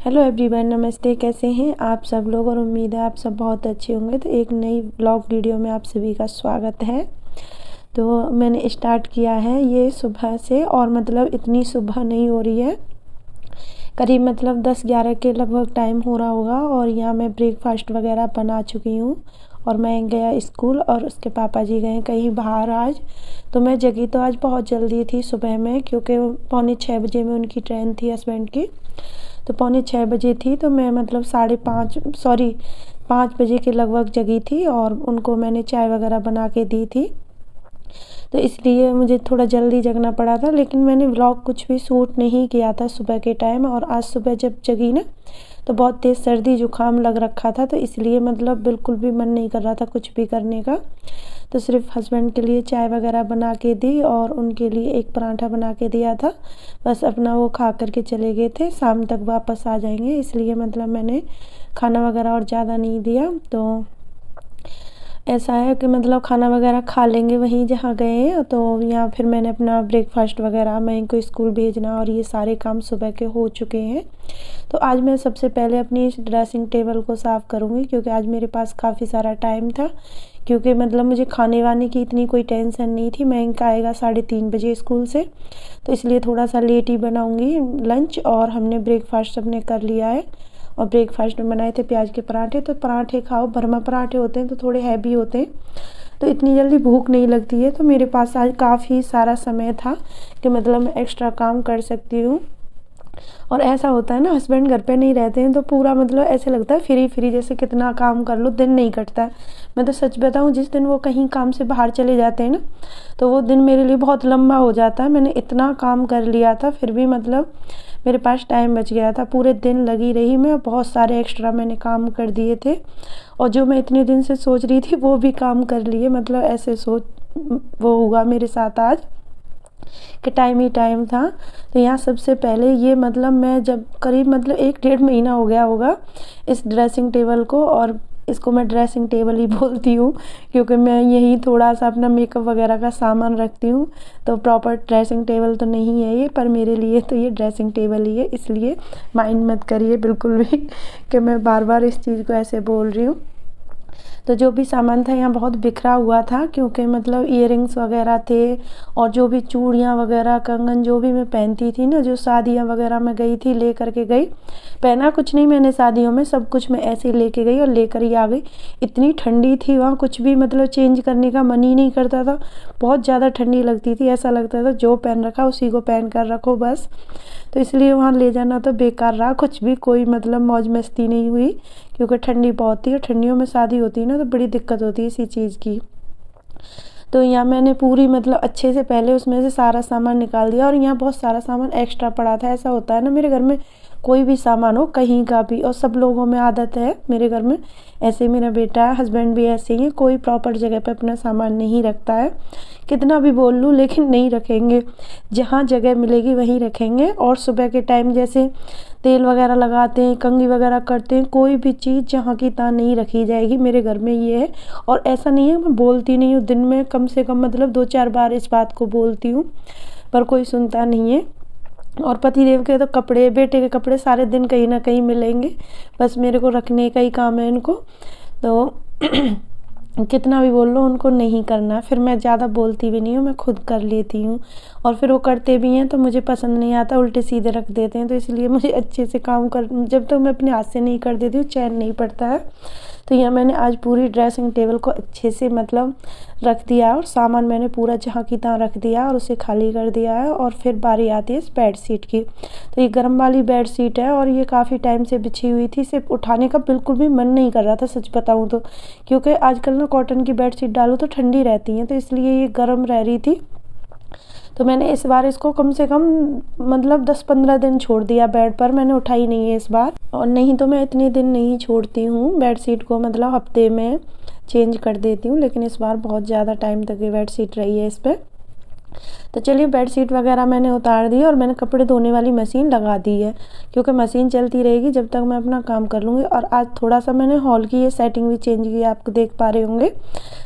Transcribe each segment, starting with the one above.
Hello everyone, नमस्ते। कैसे हैं आप सब लोग? और उम्मीद है आप सब बहुत अच्छे होंगे। तो एक नई व्लॉग वीडियो में आप सभी का स्वागत है। तो मैंने स्टार्ट किया है ये सुबह से, और मतलब इतनी सुबह नहीं हो रही है, करीब मतलब 10-11 के लगभग टाइम हो रहा होगा। और यहाँ मैं ब्रेकफास्ट वगैरह बना चुकी हूँ और मैं गया स्कूल और उसके पापा जी गए कहीं बाहर आज। तो मैं जगी तो आज बहुत जल्दी थी सुबह में, क्योंकि 5:45 बजे में उनकी ट्रेन थी हस्बैंड की। तो 5:45 बजे थी, तो मैं मतलब 5:30 बजे के लगभग जगी थी और उनको मैंने चाय वगैरह बना के दी थी। तो इसलिए मुझे थोड़ा जल्दी जगना पड़ा था, लेकिन मैंने व्लॉग कुछ भी शूट नहीं किया था सुबह के टाइम। और आज सुबह जब जगी ना, तो बहुत तेज़ सर्दी जुकाम लग रखा था, तो इसलिए मतलब बिल्कुल भी मन नहीं कर रहा था कुछ भी करने का। तो सिर्फ हस्बैंड के लिए चाय वगैरह बना के दी और उनके लिए एक पराठा बना के दिया था। बस अपना वो खा कर के चले गए थे, शाम तक वापस आ जाएंगे, इसलिए मतलब मैंने खाना वगैरह और ज़्यादा नहीं दिया। तो ऐसा है कि मतलब खाना वगैरह खा लेंगे वहीं जहाँ गए हैं। तो यहाँ फिर मैंने अपना ब्रेकफास्ट वगैरह, मैं इनको स्कूल भेजना और ये सारे काम सुबह के हो चुके हैं। तो आज मैं सबसे पहले अपनी ड्रेसिंग टेबल को साफ़ करूँगी, क्योंकि आज मेरे पास काफ़ी सारा टाइम था। क्योंकि मतलब मुझे खाने वाने की इतनी कोई टेंशन नहीं थी। मैं इनका आएगा 3:30 बजे स्कूल से, तो इसलिए थोड़ा सा लेट ही बनाऊँगी लंच। और हमने ब्रेकफास्ट सबने कर लिया है, और ब्रेकफास्ट में बनाए थे प्याज के पराठे। तो पराठे खाओ, भरमा पराठे होते हैं तो थोड़े हैवी होते हैं, तो इतनी जल्दी भूख नहीं लगती है। तो मेरे पास आज काफ़ी सारा समय था कि मतलब मैं एक्स्ट्रा काम कर सकती हूँ। और ऐसा होता है ना, हस्बैंड घर पे नहीं रहते हैं तो पूरा मतलब ऐसे लगता है फ्री फ्री, जैसे कितना काम कर लो, दिन नहीं कटता है। मैं तो सच बताऊँ, जिस दिन वो कहीं काम से बाहर चले जाते हैं ना, तो वो दिन मेरे लिए बहुत लंबा हो जाता है। मैंने इतना काम कर लिया था, फिर भी मतलब मेरे पास टाइम बच गया था। पूरे दिन लगी रही मैं, बहुत सारे एक्स्ट्रा मैंने काम कर दिए थे, और जो मैं इतने दिन से सोच रही थी वो भी काम कर लिए। मतलब ऐसे सोच वो हुआ मेरे साथ आज कि टाइम ही टाइम था। तो यहाँ सबसे पहले ये मतलब मैं जब करीब मतलब 1-1.5 महीना हो गया होगा इस ड्रेसिंग टेबल को, और इसको मैं ड्रेसिंग टेबल ही बोलती हूँ, क्योंकि मैं यही थोड़ा सा अपना मेकअप वगैरह का सामान रखती हूँ। तो प्रॉपर ड्रेसिंग टेबल तो नहीं है ये, पर मेरे लिए तो ये ड्रेसिंग टेबल ही है, इसलिए माइंड मत करिए बिल्कुल भी कि मैं बार बार इस चीज़ को ऐसे बोल रही हूँ। तो जो भी सामान था यहाँ बहुत बिखरा हुआ था, क्योंकि मतलब इयररिंग्स वगैरह थे, और जो भी चूड़ियाँ वगैरह, कंगन जो भी मैं पहनती थी ना, जो शादियाँ वगैरह में गई थी ले करके गई। पहना कुछ नहीं मैंने शादियों में, सब कुछ मैं ऐसे ही लेके गई और लेकर ही आ गई। इतनी ठंडी थी वहाँ, कुछ भी मतलब चेंज करने का मन ही नहीं करता था। बहुत ज़्यादा ठंडी लगती थी, ऐसा लगता था जो पहन रखा उसी को पहन कर रखो बस। तो इसलिए वहाँ ले जाना तो बेकार रहा, कुछ भी कोई मतलब मौज मस्ती नहीं हुई, क्योंकि ठंडी बहुत थी। और ठंडियों में शादी होती है ना, तो बड़ी दिक्कत होती है इसी चीज़ की। तो यहाँ मैंने पूरी मतलब अच्छे से पहले उसमें से सारा सामान निकाल दिया, और यहाँ बहुत सारा सामान एक्स्ट्रा पड़ा था। ऐसा होता है ना मेरे घर में, कोई भी सामान हो कहीं का भी, और सब लोगों में आदत है मेरे घर में ऐसे। मेरा बेटा है, हस्बैंड भी ऐसे ही है, कोई प्रॉपर जगह पे अपना सामान नहीं रखता है। कितना भी बोल लूँ लेकिन नहीं रखेंगे, जहाँ जगह मिलेगी वहीं रखेंगे। और सुबह के टाइम जैसे तेल वगैरह लगाते हैं, कंघी वगैरह करते हैं, कोई भी चीज़ जहाँ की तहाँ नहीं रखी जाएगी, मेरे घर में ये है। और ऐसा नहीं है मैं बोलती नहीं हूँ, दिन में कम से कम मतलब 2-4 बार इस बात को बोलती हूँ, पर कोई सुनता नहीं है। और पतिदेव के तो कपड़े, बेटे के कपड़े सारे दिन कहीं ना कहीं मिलेंगे, बस मेरे को रखने का ही काम है इनको। तो कितना भी बोल लो उनको नहीं करना, फिर मैं ज़्यादा बोलती भी नहीं हूँ, मैं खुद कर लेती हूँ। और फिर वो करते भी हैं तो मुझे पसंद नहीं आता, उल्टे सीधे रख देते हैं। तो इसलिए मुझे अच्छे से काम कर, जब तक मैं अपने हाथ से नहीं कर देती हूँ चैन नहीं पड़ता है। तो यहाँ मैंने आज पूरी ड्रेसिंग टेबल को अच्छे से मतलब रख दिया, और सामान मैंने पूरा जहाँ की तहाँ रख दिया और उसे खाली कर दिया है। और फिर बारी आती है इस बेड शीट की। तो ये गर्म वाली बेड शीट है, और ये काफ़ी टाइम से बिछी हुई थी, इसे उठाने का बिल्कुल भी मन नहीं कर रहा था सच बताऊँ तो, क्योंकि आजकल ना कॉटन की बेड शीट डालो तो ठंडी रहती हैं, तो इसलिए ये गर्म रह रही थी। तो मैंने इस बार इसको कम से कम मतलब 10-15 दिन छोड़ दिया बेड पर, मैंने उठाई नहीं है इस बार। और नहीं तो मैं इतने दिन नहीं छोड़ती हूँ बेड शीट को, मतलब हफ्ते में चेंज कर देती हूँ, लेकिन इस बार बहुत ज़्यादा टाइम तक ये बेड शीट रही है इस पर। तो चलिए बेड शीट वगैरह मैंने उतार दी, और मैंने कपड़े धोने वाली मशीन लगा दी है, क्योंकि मशीन चलती रहेगी जब तक मैं अपना काम कर लूँगी। और आज थोड़ा सा मैंने हॉल की ये सेटिंग भी चेंज की, आपको देख पा रहे होंगे।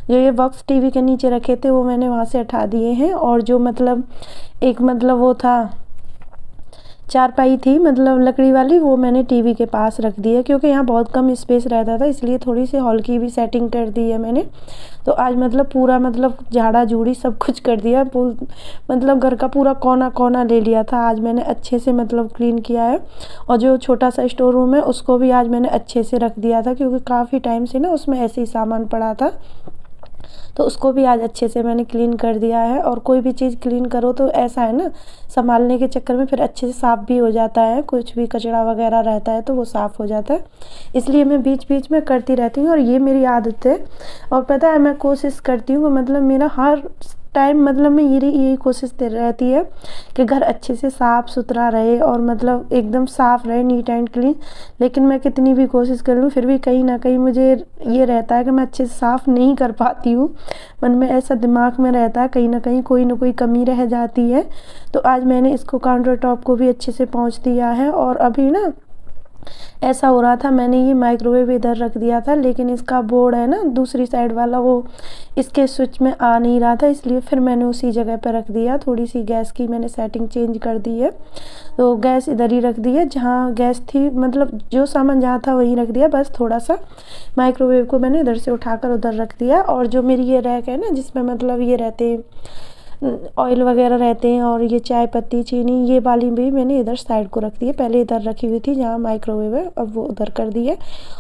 जो ये बॉक्स टीवी के नीचे रखे थे वो मैंने वहाँ से हटा दिए हैं, और जो मतलब एक मतलब वो था चारपाई थी मतलब लकड़ी वाली, वो मैंने टीवी के पास रख दी है क्योंकि यहाँ बहुत कम स्पेस रहता था, इसलिए थोड़ी सी हॉल की भी सेटिंग कर दी है मैंने। तो आज मतलब पूरा मतलब झाड़ा झूड़ी सब कुछ कर दिया, मतलब घर का पूरा कोना कोना ले लिया था आज मैंने अच्छे से मतलब क्लीन किया है। और जो छोटा सा स्टोर रूम है उसको भी आज मैंने अच्छे से रख दिया था क्योंकि काफ़ी टाइम से ना उसमें ऐसे ही सामान पड़ा था, तो उसको भी आज अच्छे से मैंने क्लीन कर दिया है। और कोई भी चीज़ क्लीन करो तो ऐसा है ना, संभालने के चक्कर में फिर अच्छे से साफ़ भी हो जाता है, कुछ भी कचरा वगैरह रहता है तो वो साफ़ हो जाता है, इसलिए मैं बीच बीच में करती रहती हूँ और ये मेरी आदत है। और पता है मैं कोशिश करती हूँ, मतलब मेरा हर टाइम मतलब मैं यही कोशिश रहती है कि घर अच्छे से साफ़ सुथरा रहे और मतलब एकदम साफ़ रहे, नीट एंड क्लीन। लेकिन मैं कितनी भी कोशिश कर लूँ फिर भी कहीं ना कहीं मुझे ये रहता है कि मैं अच्छे से साफ़ नहीं कर पाती हूँ, मन में ऐसा दिमाग में रहता है कहीं ना कोई कमी रह जाती है। तो आज मैंने इसको काउंटर टॉप को भी अच्छे से पोंछ दिया है। और अभी ना ऐसा हो रहा था, मैंने ये माइक्रोवेव इधर रख दिया था लेकिन इसका बोर्ड है ना दूसरी साइड वाला, वो इसके स्विच में आ नहीं रहा था, इसलिए फिर मैंने उसी जगह पर रख दिया। थोड़ी सी गैस की मैंने सेटिंग चेंज कर दी है, तो गैस इधर ही रख दी है जहाँ गैस थी, मतलब जो सामान जहाँ था वहीं रख दिया, बस थोड़ा सा माइक्रोवेव को मैंने इधर से उठाकर उधर रख दिया। और जो मेरी ये रैक है ना जिसमें मतलब ये रहते हैं ऑयल वगैरह रहते हैं और ये चाय पत्ती चीनी, ये वाली भी मैंने इधर साइड को रख दी है, पहले इधर रखी हुई थी जहाँ माइक्रोवेव है, अब वो उधर कर दी है।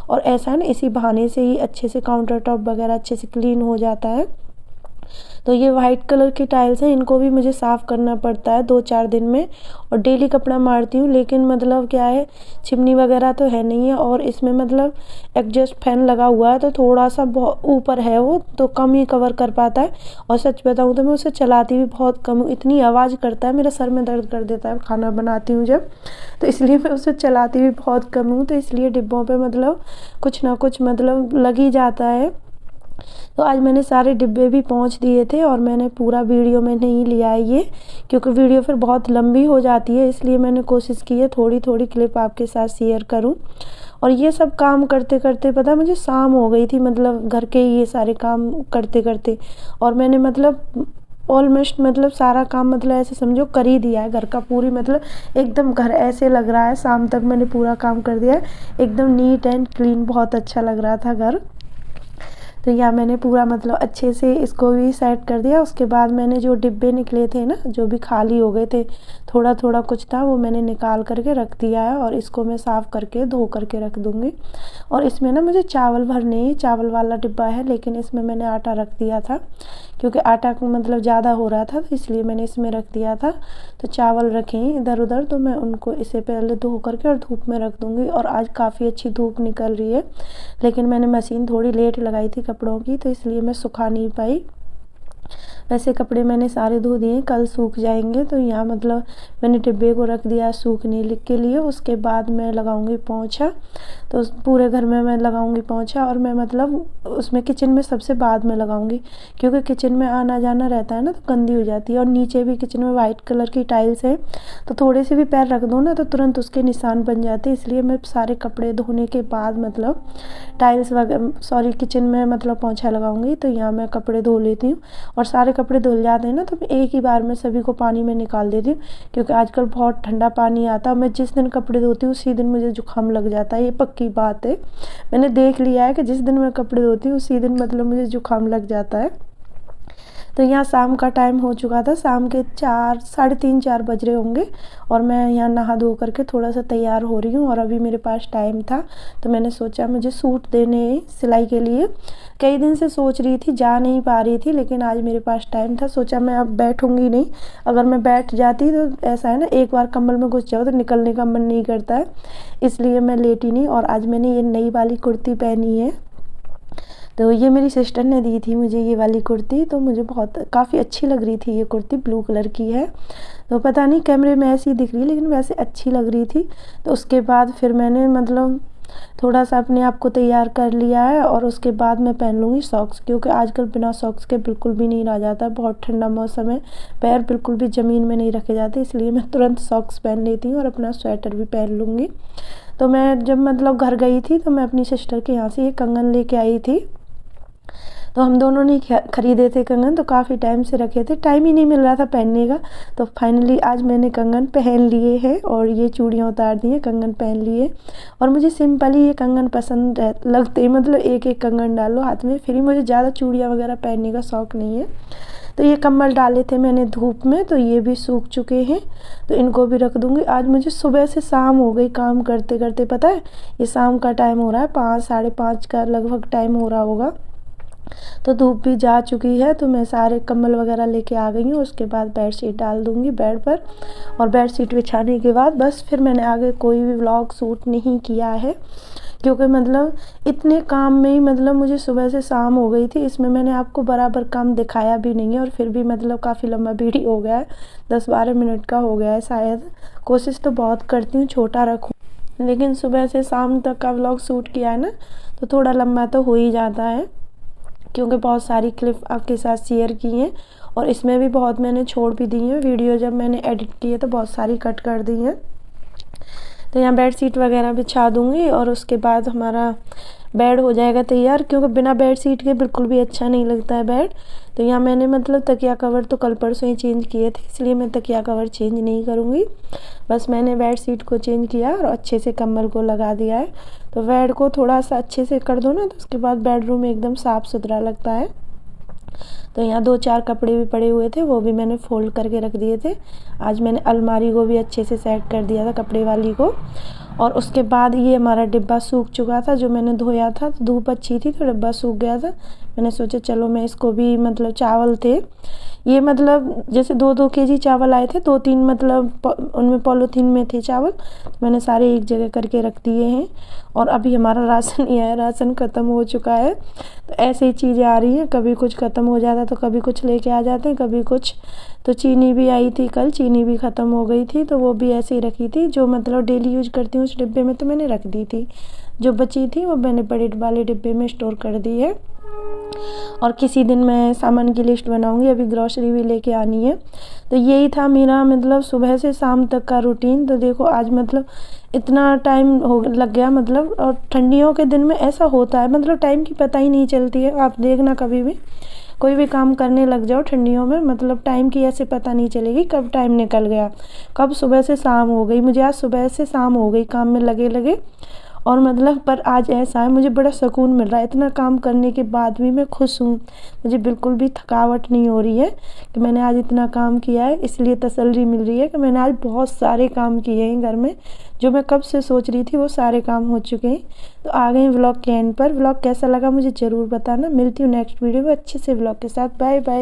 और ऐसा है ना, इसी बहाने से ही अच्छे से काउंटर टॉप वगैरह अच्छे से क्लीन हो जाता है। तो ये वाइट कलर की टाइल्स हैं, इनको भी मुझे साफ़ करना पड़ता है 2-4 दिन में, और डेली कपड़ा मारती हूँ। लेकिन मतलब क्या है, चिमनी वगैरह तो है नहीं है और इसमें मतलब एग्जॉस्ट फैन लगा हुआ है तो थोड़ा सा ऊपर है वो, तो कम ही कवर कर पाता है। और सच बताऊँ तो मैं उसे चलाती भी बहुत कम हूँ, इतनी आवाज़ करता है, मेरा सर में दर्द कर देता है खाना बनाती हूँ जब, तो इसलिए मैं उसे चलाती भी बहुत कम हूँ। तो इसलिए डिब्बों पर मतलब कुछ ना कुछ मतलब लग ही जाता है। तो आज मैंने सारे डिब्बे भी पोंछ दिए थे और मैंने पूरा वीडियो में नहीं लिया है ये, क्योंकि वीडियो फिर बहुत लंबी हो जाती है, इसलिए मैंने कोशिश की है थोड़ी थोड़ी क्लिप आपके साथ शेयर करूं। और ये सब काम करते करते पता मुझे शाम हो गई थी, मतलब घर के ये सारे काम करते करते, और मैंने मतलब ऑलमोस्ट मतलब सारा काम मतलब ऐसे समझो कर ही दिया है घर का, पूरी मतलब एकदम घर ऐसे लग रहा है शाम तक मैंने पूरा काम कर दिया है, एकदम नीट एंड क्लीन, बहुत अच्छा लग रहा था घर। तो यहाँ मैंने पूरा मतलब अच्छे से इसको भी सेट कर दिया। उसके बाद मैंने जो डिब्बे निकले थे ना, जो भी खाली हो गए थे, थोड़ा थोड़ा कुछ था, वो मैंने निकाल करके रख दिया है और इसको मैं साफ़ करके धो करके रख दूँगी। और इसमें ना मुझे चावल भरने ही, चावल वाला डिब्बा है लेकिन इसमें मैंने आटा रख दिया था क्योंकि आटा मतलब ज़्यादा हो रहा था, तो इसलिए मैंने इसमें रख दिया था। तो चावल रखे हैं इधर उधर, तो मैं उनको इसे पहले धो करके और धूप में रख दूँगी। और आज काफ़ी अच्छी धूप निकल रही है, लेकिन मैंने मशीन थोड़ी लेट लगाई थी कपड़ों की, तो इसलिए मैं सुखा नहीं पाई। वैसे कपड़े मैंने सारे धो दिए, कल सूख जाएंगे। तो यहाँ मतलब मैंने डिब्बे को रख दिया सूखने के लिए। उसके बाद मैं लगाऊंगी पोंछा, तो पूरे घर में मैं लगाऊंगी पोंछा, और मैं मतलब उसमें किचन में सबसे बाद में लगाऊंगी क्योंकि किचन में आना जाना रहता है ना, तो गंदी हो जाती है। और नीचे भी किचन में वाइट कलर की टाइल्स है, तो थोड़े से भी पैर रख दो ना तो तुरंत उसके निशान बन जाते हैं, इसलिए मैं सारे कपड़े धोने के बाद मतलब टाइल्स वगैरह सॉरी किचन में मतलब पोंछा लगाऊंगी। तो यहाँ मैं कपड़े धो लेती हूँ, और सारे कपड़े धुल जाते हैं ना तो मैं एक ही बार में सभी को पानी में निकाल देती हूँ, क्योंकि आजकल बहुत ठंडा पानी आता है। मैं जिस दिन कपड़े धोती हूँ उसी दिन मुझे जुकाम लग जाता है, ये पक्की बात है, मैंने देख लिया है कि जिस दिन मैं कपड़े धोती हूँ उसी दिन मतलब मुझे जुकाम लग जाता है। तो यहाँ शाम का टाइम हो चुका था, शाम के 4 साढ़े 3-4 बज रहे होंगे, और मैं यहाँ नहा धो करके थोड़ा सा तैयार हो रही हूँ। और अभी मेरे पास टाइम था तो मैंने सोचा मुझे सूट देने सिलाई के लिए, कई दिन से सोच रही थी, जा नहीं पा रही थी, लेकिन आज मेरे पास टाइम था, सोचा मैं अब बैठूंगी नहीं, अगर मैं बैठ जाती तो ऐसा है ना, एक बार कम्बल में घुस जाओ तो निकलने का मन नहीं करता है, इसलिए मैं लेटी नहीं। और आज मैंने ये नई वाली कुर्ती पहनी है, तो ये मेरी सिस्टर ने दी थी मुझे ये वाली कुर्ती, तो मुझे बहुत काफ़ी अच्छी लग रही थी। ये कुर्ती ब्लू कलर की है, तो पता नहीं कैमरे में ऐसी दिख रही है लेकिन वैसे अच्छी लग रही थी। तो उसके बाद फिर मैंने मतलब थोड़ा सा अपने आप को तैयार कर लिया है, और उसके बाद मैं पहन लूँगी सॉक्स, क्योंकि आजकल बिना सॉक्स के बिल्कुल भी नहीं रहा जाता, बहुत ठंडा मौसम है, पैर बिल्कुल भी ज़मीन में नहीं रखे जाते, इसलिए मैं तुरंत सॉक्स पहन लेती हूँ और अपना स्वेटर भी पहन लूँगी। तो मैं जब मतलब घर गई थी तो मैं अपनी सिस्टर के यहाँ से ये कंगन लेके आई थी, तो हम दोनों ने ख़रीदे थे कंगन, तो काफ़ी टाइम से रखे थे, टाइम ही नहीं मिल रहा था पहनने का। तो फाइनली आज मैंने कंगन पहन लिए हैं और ये चूड़ियाँ उतार दी हैं, कंगन पहन लिए। और मुझे सिंपल ही ये कंगन पसंद लगते, मतलब एक एक कंगन डालो हाथ में, फिर मुझे ज़्यादा चूड़ियाँ वगैरह पहनने का शौक़ नहीं है। तो ये कम्बल डाले थे मैंने धूप में, तो ये भी सूख चुके हैं, तो इनको भी रख दूँगी। आज मुझे सुबह से शाम हो गई काम करते करते, पता है ये शाम का टाइम हो रहा है, 5 साढ़े 5 का लगभग टाइम हो रहा होगा। तो धूप भी जा चुकी है, तो मैं सारे कंबल वगैरह लेके आ गई हूँ। उसके बाद बेडशीट डाल दूँगी बेड पर, और बेडशीट बिछाने के बाद बस फिर मैंने आगे कोई भी व्लॉग शूट नहीं किया है, क्योंकि मतलब इतने काम में ही मतलब मुझे सुबह से शाम हो गई थी। इसमें मैंने आपको बराबर काम दिखाया भी नहीं है, और फिर भी मतलब काफ़ी लंबा वीडियो हो गया है, 10-12 मिनट का हो गया है शायद। कोशिश तो बहुत करती हूँ छोटा रखूँ, लेकिन सुबह से शाम तक का व्लॉग शूट किया है ना, तो थोड़ा लंबा तो हो ही जाता है, क्योंकि बहुत सारी क्लिप आपके साथ शेयर की हैं, और इसमें भी बहुत मैंने छोड़ भी दी हैं वीडियो। जब मैंने एडिट की है तो बहुत सारी कट कर दी हैं। तो यहाँ बेडशीट वगैरह बिछा दूँगी, और उसके बाद हमारा बेड हो जाएगा तैयार, क्योंकि बिना बेडशीट के बिल्कुल भी अच्छा नहीं लगता है बेड। तो यहाँ मैंने मतलब तकिया कवर तो कल परसों ही चेंज किए थे, इसलिए मैं तकिया कवर चेंज नहीं करूँगी। बस मैंने बेडशीट को चेंज किया और अच्छे से कंबल को लगा दिया है। तो बेड को थोड़ा सा अच्छे से कर दो ना, तो उसके बाद बेडरूम एकदम साफ़ सुथरा लगता है। तो यहाँ 2-4 कपड़े भी पड़े हुए थे, वो भी मैंने फ़ोल्ड करके रख दिए थे। आज मैंने अलमारी को भी अच्छे से सेट कर दिया था, कपड़े वाली को। और उसके बाद ये हमारा डिब्बा सूख चुका था, जो मैंने धोया था, तो धूप अच्छी थी तो डिब्बा सूख गया था। मैंने सोचा चलो मैं इसको भी, मतलब चावल थे ये, मतलब जैसे 2-2 केजी चावल आए थे, 2-3 मतलब उनमें पॉलीथीन में थे चावल, तो मैंने सारे एक जगह करके रख दिए हैं। और अभी हमारा राशन ही है, राशन ख़त्म हो चुका है। तो ऐसे ही चीज़ें आ रही हैं, कभी कुछ ख़त्म हो जाता तो कभी कुछ लेके आ जाते हैं, कभी कुछ। तो चीनी भी आई थी कल, चीनी भी ख़त्म हो गई थी, तो वो भी ऐसे ही रखी थी, जो मतलब डेली यूज करती हूँ उस डिब्बे में तो मैंने रख दी थी। जो बची थी वो मैंने बड़े वाले डिब्बे में स्टोर कर दी है। और किसी दिन मैं सामान की लिस्ट बनाऊंगी, अभी ग्रॉसरी भी लेके आनी है। तो यही था मेरा मतलब सुबह से शाम तक का रूटीन। तो देखो आज मतलब इतना टाइम हो लग गया, मतलब। और ठंडियों के दिन में ऐसा होता है, मतलब टाइम की पता ही नहीं चलती है। आप देखना कभी भी कोई भी काम करने लग जाओ ठंडियों में, मतलब टाइम की ऐसे पता नहीं चलेगी कब टाइम निकल गया, कब सुबह से शाम हो गई। मुझे आज सुबह से शाम हो गई काम में लगे लगे, और मतलब पर आज ऐसा है मुझे बड़ा सुकून मिल रहा है। इतना काम करने के बाद भी मैं खुश हूँ, मुझे बिल्कुल भी थकावट नहीं हो रही है कि मैंने आज इतना काम किया है। इसलिए तसल्ली मिल रही है कि मैंने आज बहुत सारे काम किए हैं घर में, जो मैं कब से सोच रही थी वो सारे काम हो चुके हैं। तो आ गए व्लॉग के एंड पर। व्लॉग कैसा लगा मुझे ज़रूर बताना। मिलती हूँ नेक्स्ट वीडियो में अच्छे से व्लॉग के साथ। Bye bye.